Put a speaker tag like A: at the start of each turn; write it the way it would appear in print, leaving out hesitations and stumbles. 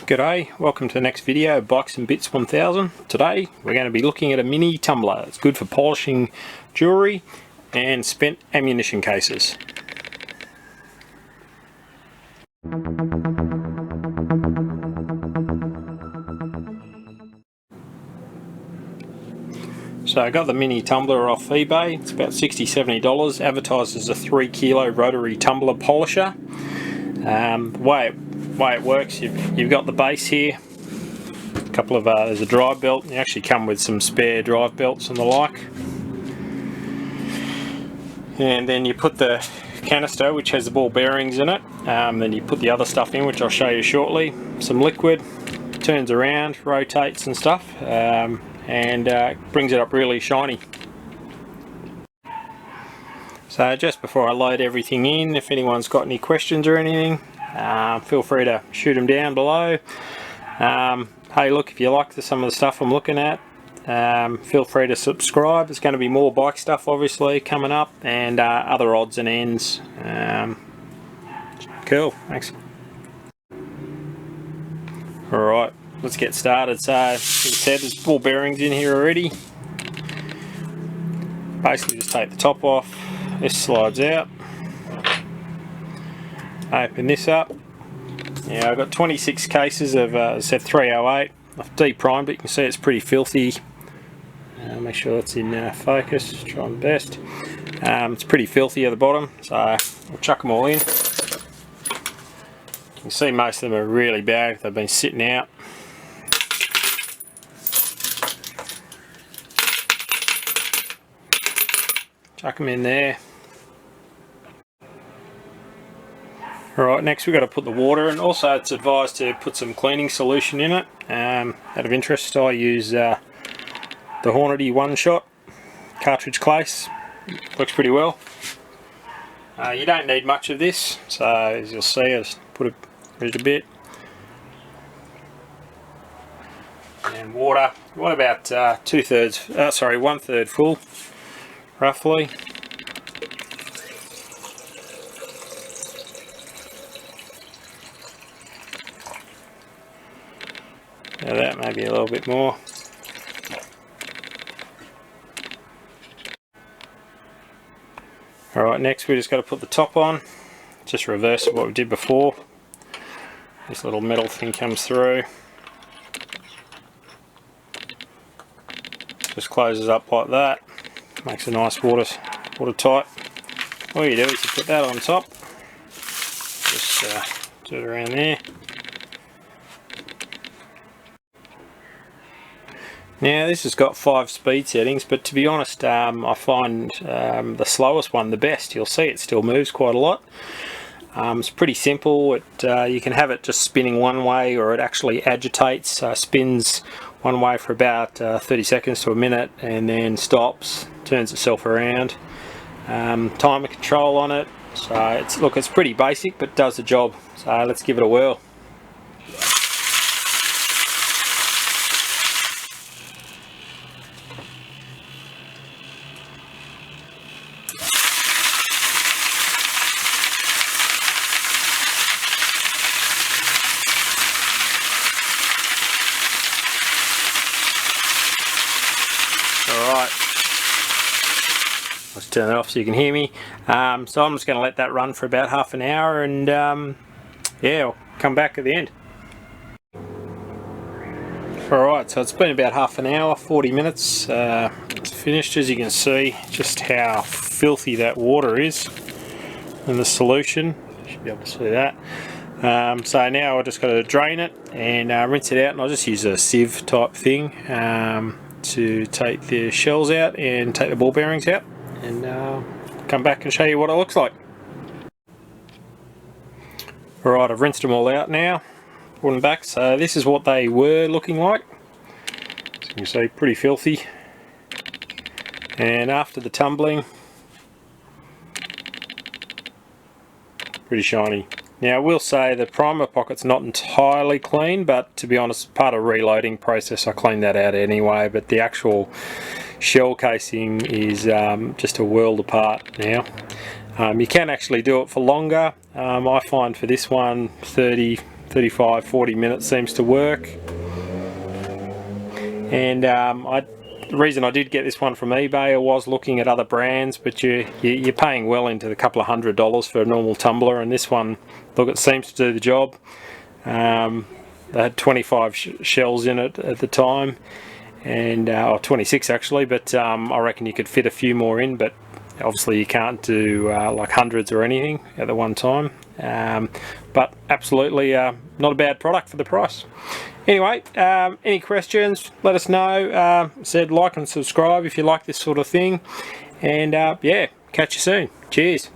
A: G'day, welcome to the next video, Bikes and Bits 1000. Today we're going to be looking at a mini tumbler. It's good for polishing jewellery and spent ammunition cases. So I got the mini tumbler off eBay. It's about $60–70, advertised as a 3 kilo rotary tumbler polisher. The way it works, you've got the base here, a couple of there's a drive belt. You actually come with some spare drive belts and the like, and then you put the canister which has the ball bearings in it, then you put the other stuff in, which I'll show you shortly. Some liquid, turns around, rotates and stuff, and brings it up really shiny. So just before I load everything in, if anyone's got any questions or anything, feel free to shoot them down below. Hey look, if you like some of the stuff I'm looking at, feel free to subscribe. There's going to be more bike stuff obviously coming up, and other odds and ends. Cool, thanks. Alright, let's get started. So as I said, there's ball bearings in here already. Basically just take the top off. This slides out. Open this up. Yeah, I've got 26 cases of Z 308. I've de-primed it. You can see it's pretty filthy. Make sure that's in focus. Try my best. It's pretty filthy at the bottom, so I'll chuck them all in. You can see most of them are really bad. They've been sitting out. Chuck them in there. Alright, next we've got to put the water in. Also it's advised to put some cleaning solution in it. Out of interest, I use the Hornady One Shot cartridge case. Works pretty well. You don't need much of this, so as you'll see, I just put a bit. And water, you want about 1/3 full, roughly. Now that maybe a little bit more. Alright, next we just got to put the top on. Just reverse of what we did before. This little metal thing comes through. Just closes up like that. Makes a nice watertight. All you do is you put that on top. Just do it around there. Now this has got 5 speed settings, but to be honest, I find the slowest one the best. You'll see it still moves quite a lot. It's pretty simple. You can have it just spinning one way, or it actually agitates, spins one way for about 30 seconds to a minute, and then stops, turns itself around. Timer control on it. So it's pretty basic, but does the job. So let's give it a whirl. Alright, let's turn it off so you can hear me. So I'm just going to let that run for about half an hour, and yeah, I'll come back at the end. Alright, so it's been about half an hour, 40 minutes. It's finished. As you can see just how filthy that water is in the solution. You should be able to see that. So now I've just got to drain it and rinse it out, and I'll just use a sieve type thing to take the shells out and take the ball bearings out, and come back and show you what it looks like. Alright, I've rinsed them all out now, put them back. So this is what they were looking like. As you can see, pretty filthy. And after the tumbling, pretty shiny. Now I will say the primer pocket's not entirely clean, but to be honest, part of reloading process I cleaned that out anyway, but the actual shell casing is just a world apart now. You can actually do it for longer. I find for this one 30 35-40 minutes seems to work. And the reason I did get this one from eBay, I was looking at other brands, but you're paying well into the couple of $100 for a normal tumbler, and this one, look, it seems to do the job. They had 25 shells in it at the time, and or 26 actually, but I reckon you could fit a few more in, but obviously you can't do like hundreds or anything at the one time. But absolutely not a bad product for the price. Anyway, any questions, let us know. Said like and subscribe if you like this sort of thing, and yeah, catch you soon. Cheers.